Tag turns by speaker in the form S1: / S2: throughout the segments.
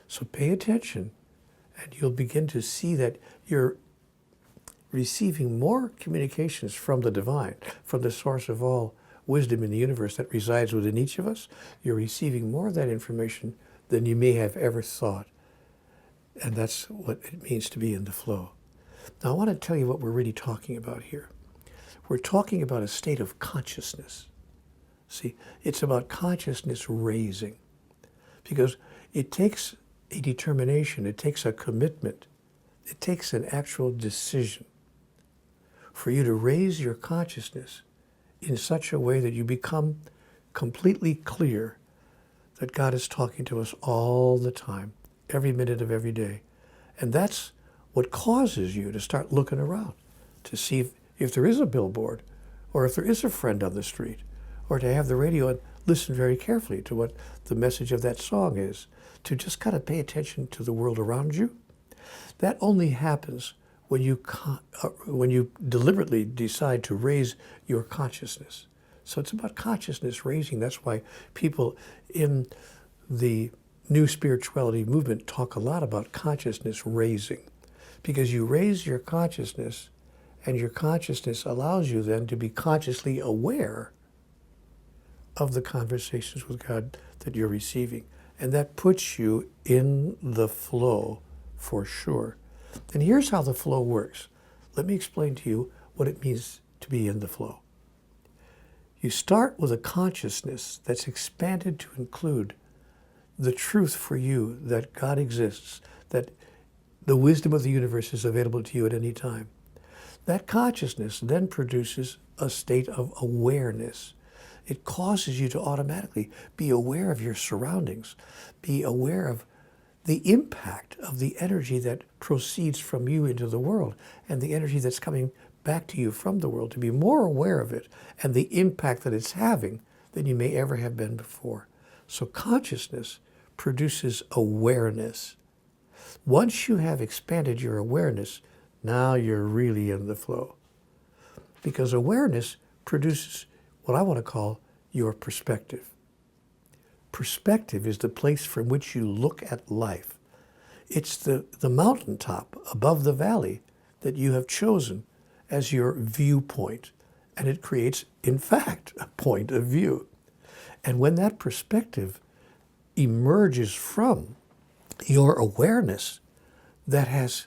S1: So pay attention, and you'll begin to see that you're receiving more communications from the divine, from the source of all wisdom in the universe that resides within each of us. You're receiving more of that information than you may have ever thought. And that's what it means to be in the flow. Now, I want to tell you what we're really talking about here. We're talking about a state of consciousness. See, it's about consciousness raising, because it takes a determination, it takes a commitment, it takes an actual decision for you to raise your consciousness in such a way that you become completely clear that God is talking to us all the time, every minute of every day. And that's what causes you to start looking around to see if there is a billboard, or if there is a friend on the street, or to have the radio and listen very carefully to what the message of that song is, to just kind of pay attention to the world around you. That only happens when you deliberately decide to raise your consciousness. So it's about consciousness raising. That's why people in the New Spirituality movement talk a lot about consciousness raising, because you raise your consciousness, and your consciousness allows you then to be consciously aware of the conversations with God that you're receiving. And that puts you in the flow for sure. And here's how the flow works. Let me explain to you what it means to be in the flow. You start with a consciousness that's expanded to include the truth for you that God exists, that the wisdom of the universe is available to you at any time. That consciousness then produces a state of awareness. It causes you to automatically be aware of your surroundings, be aware of the impact of the energy that proceeds from you into the world, and the energy that's coming back to you from the world, to be more aware of it and the impact that it's having than you may ever have been before. So consciousness produces awareness. Once you have expanded your awareness, now you're really in the flow. Because awareness produces what I want to call your perspective. Perspective is the place from which you look at life. It's the mountaintop above the valley that you have chosen as your viewpoint. And it creates, in fact, a point of view. And when that perspective emerges from your awareness that has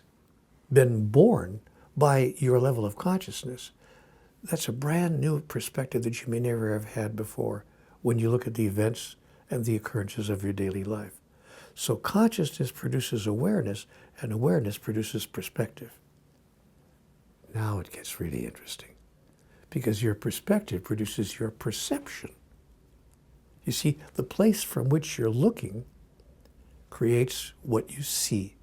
S1: been born by your level of consciousness, that's a brand new perspective that you may never have had before when you look at the events and the occurrences of your daily life. So consciousness produces awareness, and awareness produces perspective. Now it gets really interesting, because your perspective produces your perception. You see, the place from which you're looking creates what you see.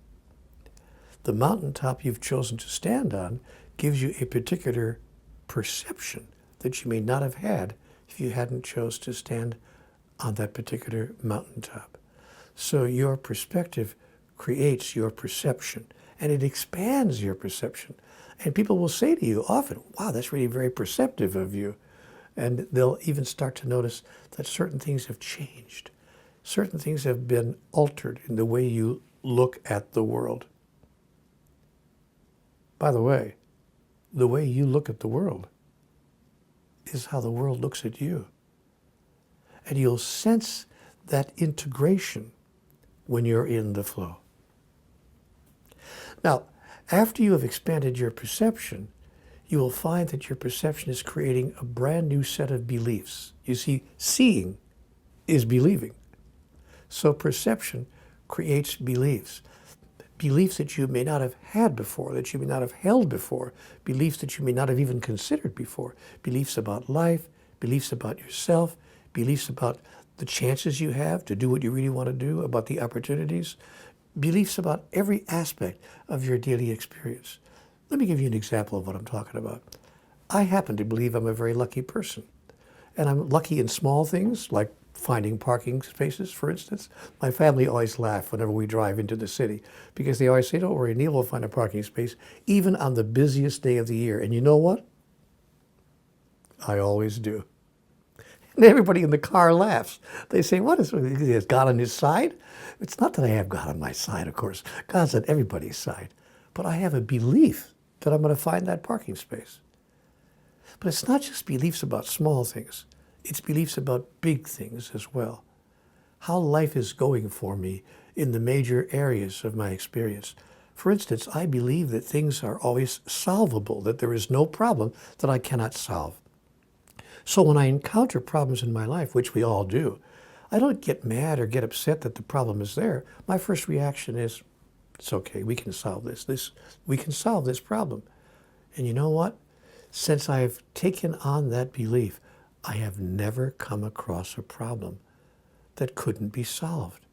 S1: The mountaintop you've chosen to stand on gives you a particular perception that you may not have had if you hadn't chose to stand on that particular mountaintop. So your perspective creates your perception, and it expands your perception. And people will say to you often, wow, that's really very perceptive of you. And they'll even start to notice that certain things have changed. Certain things have been altered in the way you look at the world. By the way you look at the world is how the world looks at you. And you'll sense that integration when you're in the flow. Now, after you have expanded your perception, you will find that your perception is creating a brand new set of beliefs. You see, seeing is believing. So perception creates beliefs. Beliefs that you may not have had before, that you may not have held before, beliefs that you may not have even considered before, beliefs about life, beliefs about yourself, beliefs about the chances you have to do what you really want to do, about the opportunities, beliefs about every aspect of your daily experience. Let me give you an example of what I'm talking about. I happen to believe I'm a very lucky person. And I'm lucky in small things, like finding parking spaces, for instance. My family always laugh whenever we drive into the city, because they always say, don't worry, Neale will find a parking space, even on the busiest day of the year. And you know what? I always do. And everybody in the car laughs. They say, what is, he has God on his side? It's not that I have God on my side, of course. God's on everybody's side. But I have a belief that I'm going to find that parking space. But it's not just beliefs about small things. It's beliefs about big things as well. How life is going for me in the major areas of my experience. For instance, I believe that things are always solvable, that there is no problem that I cannot solve. So when I encounter problems in my life, which we all do, I don't get mad or get upset that the problem is there. My first reaction is, it's okay, we can solve this. We can solve this problem. And you know what? Since I've taken on that belief, I have never come across a problem that couldn't be solved.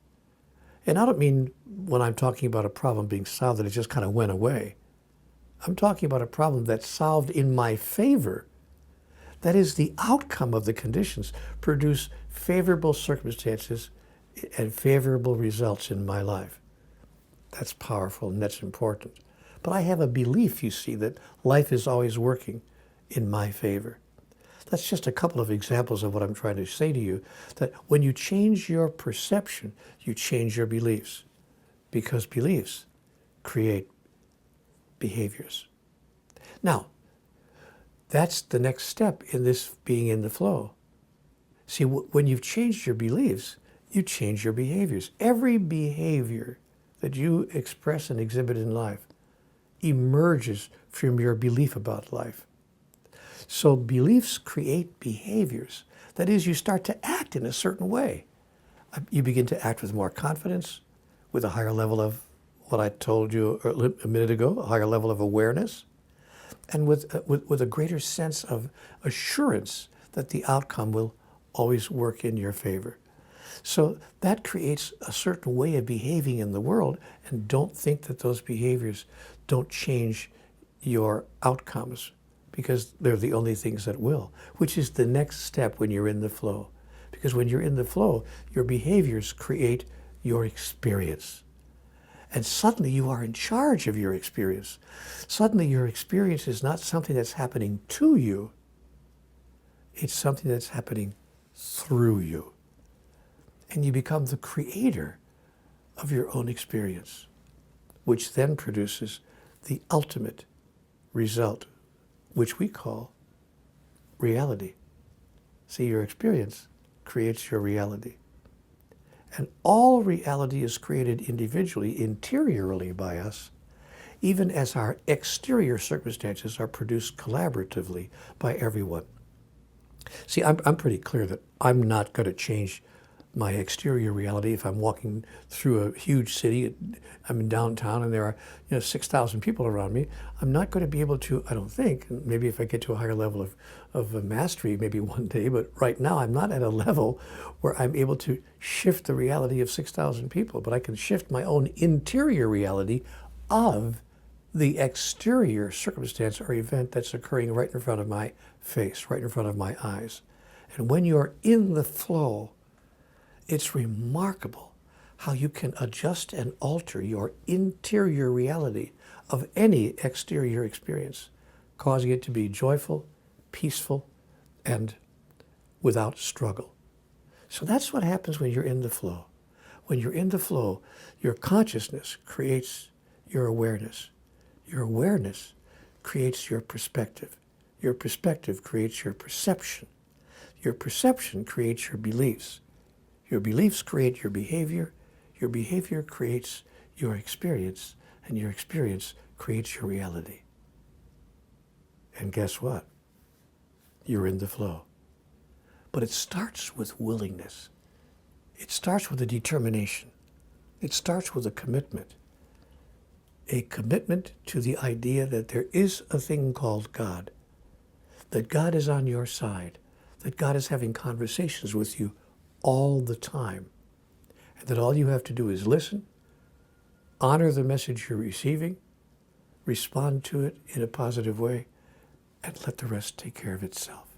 S1: And I don't mean when I'm talking about a problem being solved that it just kind of went away. I'm talking about a problem that's solved in my favor. That is, the outcome of the conditions produce favorable circumstances and favorable results in my life. That's powerful and that's important. But I have a belief, you see, that life is always working in my favor. That's just a couple of examples of what I'm trying to say to you, that when you change your perception, you change your beliefs, because beliefs create behaviors. Now, that's the next step in this being in the flow. See, when you've changed your beliefs, you change your behaviors. Every behavior that you express and exhibit in life emerges from your belief about life. So beliefs create behaviors. That is, you start to act in a certain way. You begin to act with more confidence, with a higher level of what I told you a minute ago, a higher level of awareness, and with a greater sense of assurance that the outcome will always work in your favor. So that creates a certain way of behaving in the world, and don't think that those behaviors don't change your outcomes, because they're the only things that will, which is the next step when you're in the flow. Because when you're in the flow, your behaviors create your experience. And suddenly you are in charge of your experience. Suddenly your experience is not something that's happening to you. It's something that's happening through you. And you become the creator of your own experience, which then produces the ultimate result, which we call reality. See, your experience creates your reality. And all reality is created individually, interiorly by us, even as our exterior circumstances are produced collaboratively by everyone. See, I'm pretty clear that I'm not going to change my exterior reality if I'm walking through a huge city. I'm in downtown and there are 6,000 people around me. I'm not going to be able to, I don't think, maybe if I get to a higher level of mastery, maybe one day, but right now I'm not at a level where I'm able to shift the reality of 6,000 people, but I can shift my own interior reality of the exterior circumstance or event that's occurring right in front of my face, right in front of my eyes. And when you're in the flow, it's remarkable how you can adjust and alter your interior reality of any exterior experience, causing it to be joyful, peaceful, and without struggle. So that's what happens when you're in the flow. When you're in the flow, your consciousness creates your awareness. Your awareness creates your perspective. Your perspective creates your perception. Your perception creates your beliefs. Your beliefs create your behavior creates your experience, and your experience creates your reality. And guess what? You're in the flow. But it starts with willingness. It starts with a determination. It starts with a commitment. A commitment to the idea that there is a thing called God, that God is on your side, that God is having conversations with you all the time, and that all you have to do is listen, honor the message you're receiving, respond to it in a positive way, and let the rest take care of itself.